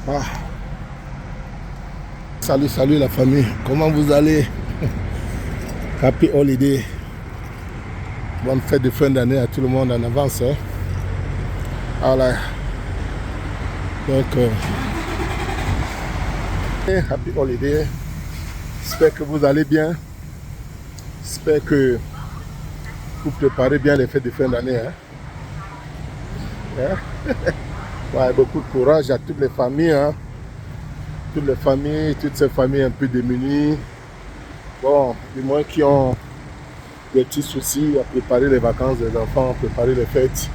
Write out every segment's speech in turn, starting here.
Ah. Salut la famille, comment vous allez? Happy holiday. Bonne fête de fin d'année à tout le monde en avance. Hein? Voilà. Donc, happy holiday. J'espère que vous allez bien. J'espère que vous préparez bien les fêtes de fin d'année. Hein? Hein? Ouais, beaucoup de courage à toutes les familles. Hein? Toutes ces familles un peu démunies. Bon, du moins qui ont des petits soucis à préparer les vacances des enfants, à préparer les fêtes.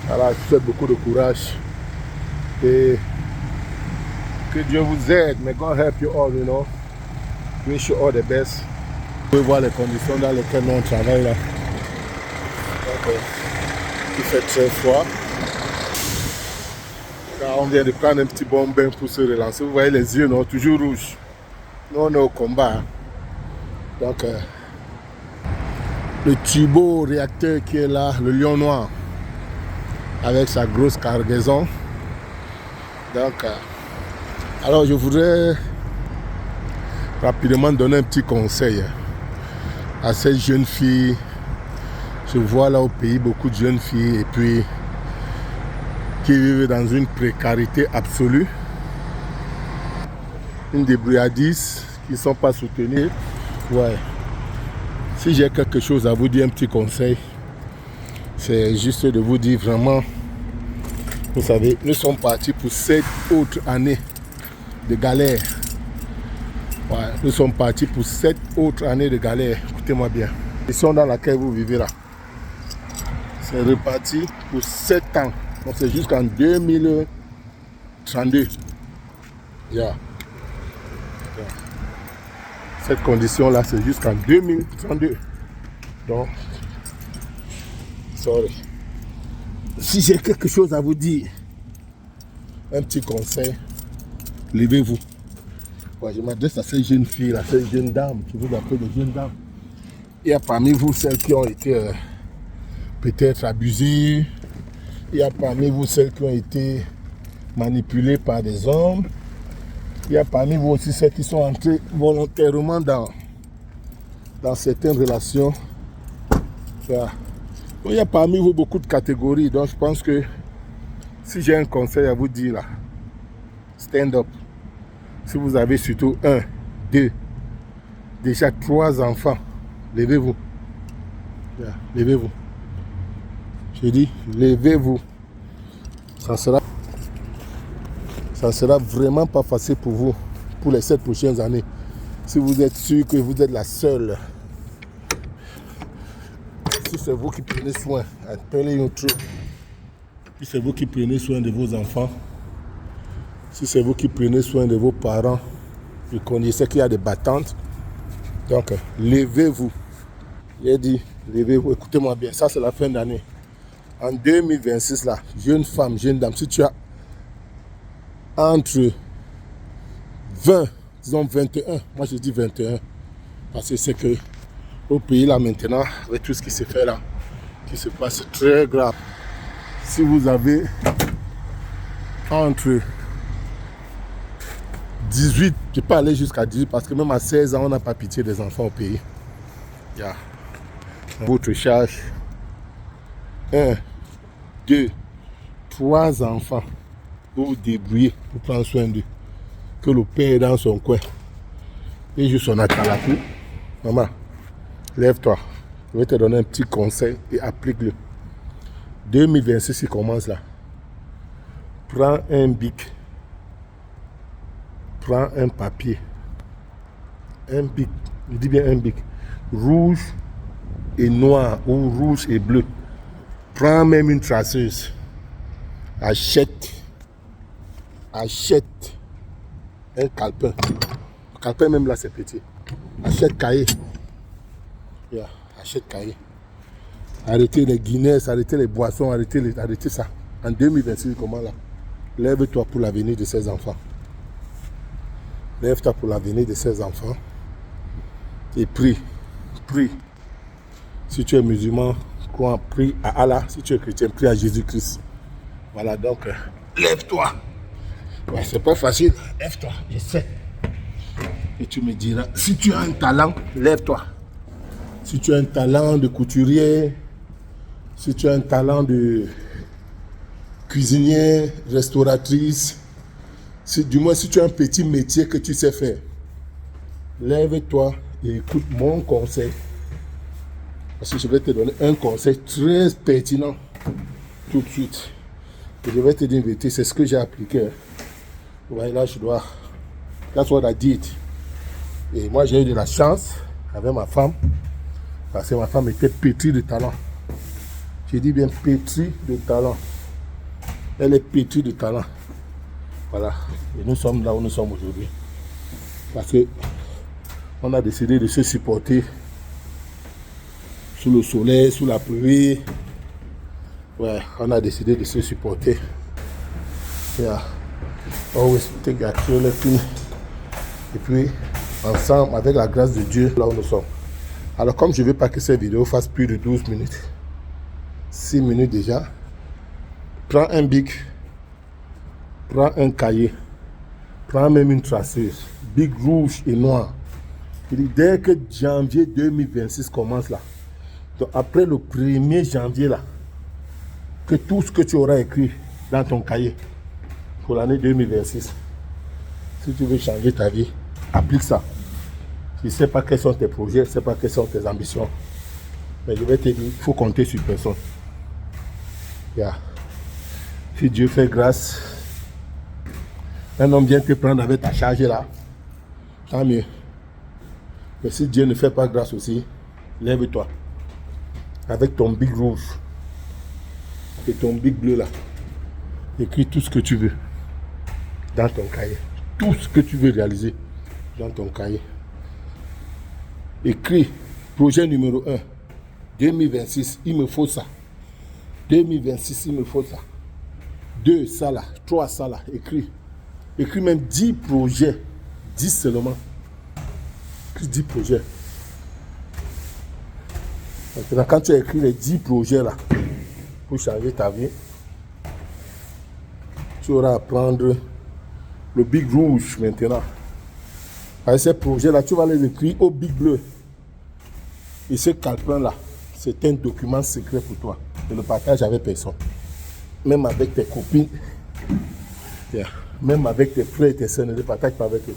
Voilà, je vous souhaite beaucoup de courage. Et que Dieu vous aide. May God help you all, you know. Wish you all the best. Vous pouvez voir les conditions dans lesquelles on travaille là. Donc, il fait très froid. Là, on vient de prendre un petit bon bain pour se relancer. Vous voyez les yeux, non, toujours rouges. Nous, on est au combat. Hein. Donc, le turbo-réacteur qui est là, le lion noir, avec sa grosse cargaison. Donc, alors je voudrais rapidement donner un petit conseil à ces jeunes filles. Je vois là au pays beaucoup de jeunes filles et puis qui vivent dans une précarité absolue, une débrouillardise, qui ne sont pas soutenues. Ouais. Si j'ai quelque chose à vous dire, un petit conseil, c'est juste de vous dire vraiment, vous savez, nous sommes partis pour 7 autres années de galère. Ouais, nous sommes partis pour 7 autres années de galère. Écoutez-moi bien. La situation dans laquelle vous vivez là, c'est reparti pour 7 ans. Donc c'est jusqu'en 2032. Yeah. Cette condition-là, c'est jusqu'en 2032. Donc, sorry. Si j'ai quelque chose à vous dire, un petit conseil, levez-vous. Ouais, je m'adresse à ces jeunes filles, à ces jeunes dames, qui vous appelez des jeunes dames. Il y a parmi vous celles qui ont été peut-être abusées. Il y a parmi vous celles qui ont été manipulées par des hommes. Il y a parmi vous aussi celles qui sont entrées volontairement dans certaines relations. Voilà. Donc, il y a parmi vous beaucoup de catégories. Donc je pense que si j'ai un conseil à vous dire là, stand up. Si vous avez surtout 1, 2, déjà 3 enfants, levez-vous. Yeah, levez-vous. Je dis, levez-vous. Ça sera vraiment pas facile pour vous pour les 7 prochaines années. Si vous êtes sûr que vous êtes la seule. Si c'est vous qui prenez soin, I tell you truth. Si c'est vous qui prenez soin de vos enfants, si c'est vous qui prenez soin de vos parents, je connaissais qu'il y a des battantes. Donc, levez-vous. J'ai dit, levez-vous. Écoutez-moi bien, ça c'est la fin d'année. En 2026, là, jeune femme, jeune dame, si tu as entre 20, disons 21, moi je dis 21, parce que c'est que au pays là maintenant, avec tout ce qui se fait là, qui se passe, c'est très grave. Si vous avez entre 18, je peux aller jusqu'à 18, parce que même à 16 ans, on n'a pas pitié des enfants au pays. Yeah. Votre charge, 1, 2, 3 enfants. Vous vous débrouillez pour prendre soin d'eux. Que le père est dans son coin. Et juste son acalapu. Maman, lève-toi. Je vais te donner un petit conseil et applique-le. 2026 qui commence là. Prends un bic. Prends un papier. Un bic. Je dis bien un bic. Rouge et noir ou rouge et bleu. Prends même une traceuse. Achète un calepin. Le calepin même là c'est petit. Achète cahier. Yeah, achète cahier. Arrêtez les Guinness, arrêtez les boissons, arrêtez ça. En 2026, comment là? Lève-toi pour l'avenir de ces enfants. Lève-toi pour l'avenir de ces enfants. Et prie. Prie. Si tu es musulman, crois, prie à Allah. Si tu es chrétien, prie à Jésus-Christ. Voilà, donc, lève-toi. Ouais, c'est pas facile. Lève-toi, je sais. Et tu me diras, si tu as un talent, lève-toi. Si tu as un talent de couturier, si tu as un talent de cuisinier, restauratrice, du moins si tu as un petit métier que tu sais faire, lève-toi et écoute mon conseil. Parce que je vais te donner un conseil très pertinent tout de suite. Et je vais te dire, c'est ce que j'ai appliqué. Ouais, là, je dois... That's what I did. Et moi, j'ai eu de la chance avec ma femme. Parce que ma femme était pétrie de talent. Je dis bien pétrie de talent. Elle est pétrie de talent. Voilà. Et nous sommes là où nous sommes aujourd'hui. Parce que on a décidé de se supporter sous le soleil, sous la pluie. Ouais, on a décidé de se supporter. Yeah. Always take that thing. Et puis, ensemble, avec la grâce de Dieu, là où nous sommes. Alors, comme je ne veux pas que cette vidéo fasse plus de 12 minutes, 6 minutes déjà, prends un bic, prends un cahier, prends même une traceuse, bic rouge et noir. Il dit, dès que janvier 2026 commence là, donc après le 1er janvier là, que tout ce que tu auras écrit dans ton cahier pour l'année 2026, si tu veux changer ta vie, applique ça. Je ne sais pas quels sont tes projets, je ne sais pas quelles sont tes ambitions, mais je vais te dire, il faut compter sur personne. Yeah. Si Dieu fait grâce, un homme vient te prendre avec ta charge là, tant mieux. Mais si Dieu ne fait pas grâce aussi, lève-toi. Avec ton bic rouge et ton bic bleu là, écris tout ce que tu veux dans ton cahier. Tout ce que tu veux réaliser dans ton cahier. Écris projet numéro 1, 2026, il me faut ça. 2026, il me faut ça. 2, ça là. 3, ça là. Écris. Écris même 10 projets. 10 seulement. Écris 10 projets. Maintenant, quand tu as écrit les 10 projets là, pour changer ta vie, tu auras à prendre le bic rouge maintenant. Avec ces projets là, tu vas les écrire au bic bleu. Et ce calepin là, c'est un document secret pour toi. Ne le partage avec personne. Même avec tes copines, yeah. Même avec tes frères et tes soeurs, ne le partage pas avec eux.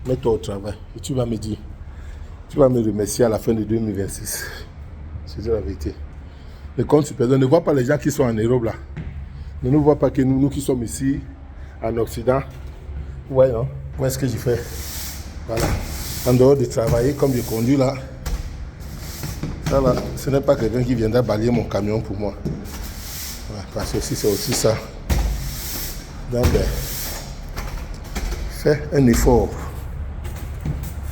Mets-toi au travail et tu vas me dire, tu vas me remercier à la fin de 2026. C'est la vérité. Le compte super, ne vois pas les gens qui sont en Europe là. Ne nous vois pas que nous qui sommes ici, en Occident. Ouais, non? Où est-ce que je fais? Voilà. En dehors de travailler, comme je conduis là, ça là, ce n'est pas quelqu'un qui viendra balayer mon camion pour moi. Ouais, parce que si c'est aussi ça. Donc, fais un effort.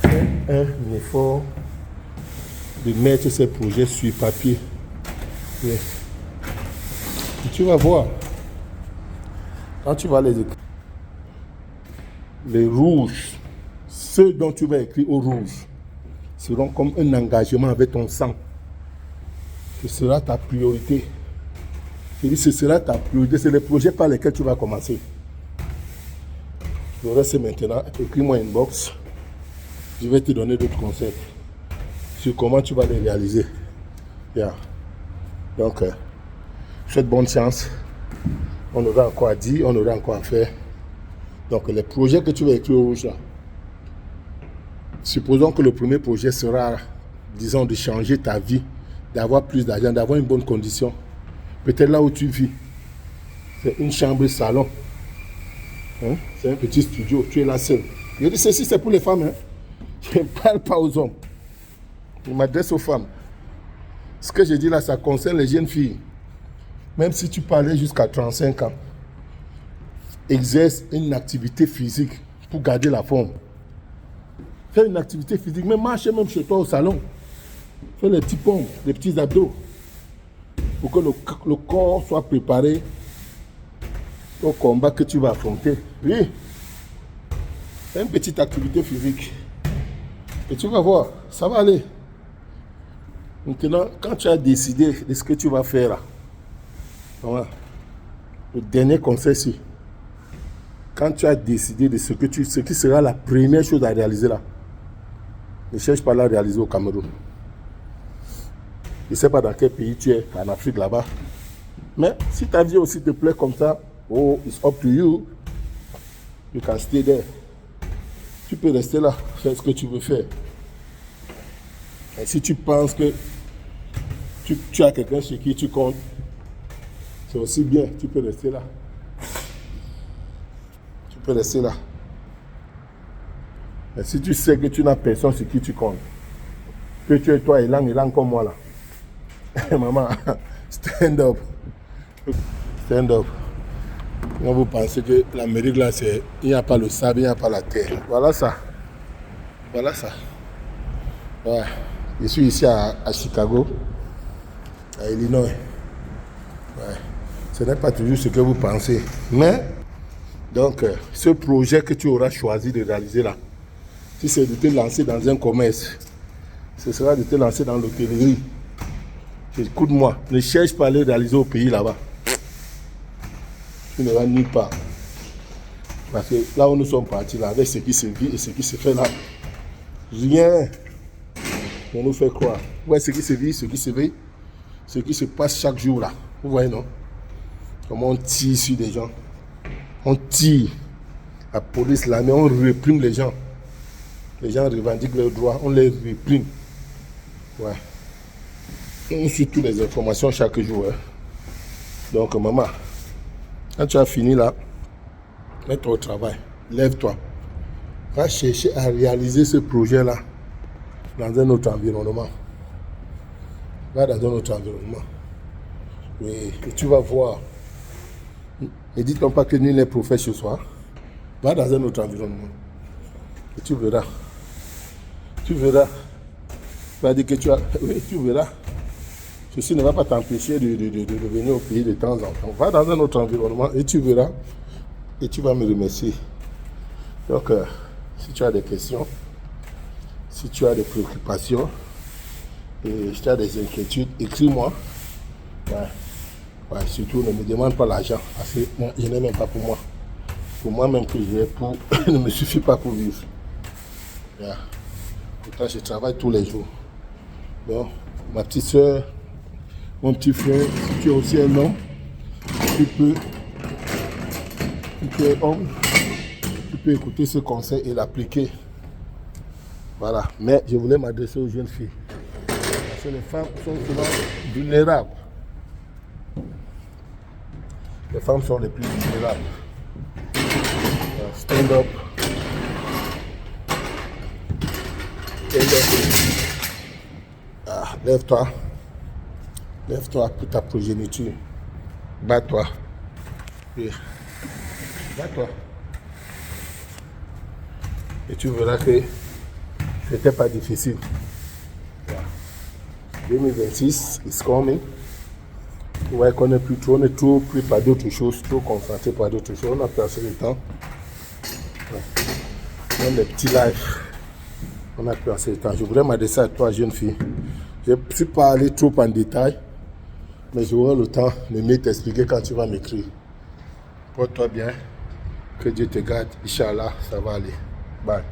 Fais un effort de mettre ces projets sur papier. Et tu vas voir. Quand tu vas les écrire, les rouges, ceux dont tu vas écrire au rouge, seront comme un engagement avec ton sang. Ce sera ta priorité. Je dis, ce sera ta priorité. C'est les projets par lesquels tu vas commencer. Le reste, maintenant, écris-moi une box. Je vais te donner d'autres conseils sur comment tu vas les réaliser. Yeah. Donc, je souhaite bonne chance. On aura encore à dire, on aura encore à faire. Donc, les projets que tu vas écrire au rouge là, supposons que le premier projet sera, disons, de changer ta vie, d'avoir plus d'argent, d'avoir une bonne condition. Peut-être là où tu vis, c'est une chambre salon. Hein? C'est un petit studio, tu es là seul. Je dis ceci, c'est pour les femmes. Hein? Je ne parle pas aux hommes. Je m'adresse aux femmes. Ce que je dis là, ça concerne les jeunes filles. Même si tu parlais jusqu'à 35 ans, exerce une activité physique pour garder la forme. Fais une activité physique, mais marche même chez toi au salon. Fais les petits pompes, les petits abdos. Pour que le corps soit préparé au combat que tu vas affronter. Oui. Fais une petite activité physique. Et tu vas voir, ça va aller. Maintenant, quand tu as décidé de ce que tu vas faire là, voilà, le dernier conseil, c'est quand tu as décidé de ce qui sera la première chose à réaliser là, ne cherche pas à la réaliser au Cameroun. Je ne sais pas dans quel pays tu es, en Afrique là-bas. Mais si ta vie aussi te plaît comme ça, oh, it's up to you. You can stay there. Tu peux rester là, faire ce que tu veux faire. Et si tu penses que tu as quelqu'un chez qui tu comptes, c'est aussi bien, tu peux rester là. Tu peux rester là. Mais si tu sais que tu n'as personne sur qui tu comptes, que tu es toi élan comme moi là, maman, stand up. Stand up. Quand vous pensez que l'Amérique là, il n'y a pas le sable, il n'y a pas la terre. Voilà ça. Voilà ça. Ouais. Je suis ici à Chicago, à Illinois. Ouais. Ce n'est pas toujours ce que vous pensez. Mais, donc, ce projet que tu auras choisi de réaliser là, si c'est de te lancer dans un commerce, ce sera de te lancer dans l'hôtellerie. Écoute-moi, ne cherche pas à le réaliser au pays là-bas. Tu ne vas nulle part. Parce que là où nous sommes partis, là, avec ce qui se vit et ce qui se fait là, rien ne nous fait croire. Vous voyez ce qui se vit, ce qui se vit, ce qui se passe chaque jour là. Vous voyez, non? Comment on tire sur des gens. On tire. La police, l'armée, on réprime les gens. Les gens revendiquent leurs droits, on les réprime. Ouais. On suit toutes les informations chaque jour. Hein. Donc, maman, quand tu as fini là, mets-toi au travail, lève-toi. Va chercher à réaliser ce projet-là dans un autre environnement. Va dans un autre environnement. Et tu vas voir. Ne dis-toi pas que nul n'est prophète ce soir. Va dans un autre environnement. Et tu verras. Tu verras. Tu vas dire que tu as... Oui, tu verras. Ceci ne va pas t'empêcher de venir au pays de temps en temps. Va dans un autre environnement et tu verras. Et tu vas me remercier. Donc, si tu as des questions, si tu as des préoccupations, et si tu as des inquiétudes, écris-moi. Ouais, surtout, ne me demande pas l'argent. Parce que moi, je n'ai même pas pour moi. Pour moi-même que j'ai, ne me suffit pas pour vivre. Yeah. Pourtant, je travaille tous les jours. Donc, ma petite soeur, mon petit frère, si tu es aussi un homme, tu peux écouter ce conseil et l'appliquer. Voilà. Mais je voulais m'adresser aux jeunes filles. Parce que les femmes sont souvent vulnérables. Les femmes sont les plus vulnérables. Stand up. Stand up. Ah, lève-toi. Lève-toi pour ta progéniture. Bats-toi. Oui. Bats-toi. Et tu verras que c'était pas difficile. 2026 is coming. Vous voyez qu'on est plus trop, on est trop pris par d'autres choses, trop concentré par d'autres choses. On a passé le temps. Même les petits lives. On a passé le temps. Je voudrais m'adresser à toi, jeune fille. Je ne suis pas allé trop en détail, mais j'aurai le temps de mieux t'expliquer quand tu vas m'écrire. Porte-toi bien. Que Dieu te garde. Inch'Allah, ça va aller. Bye.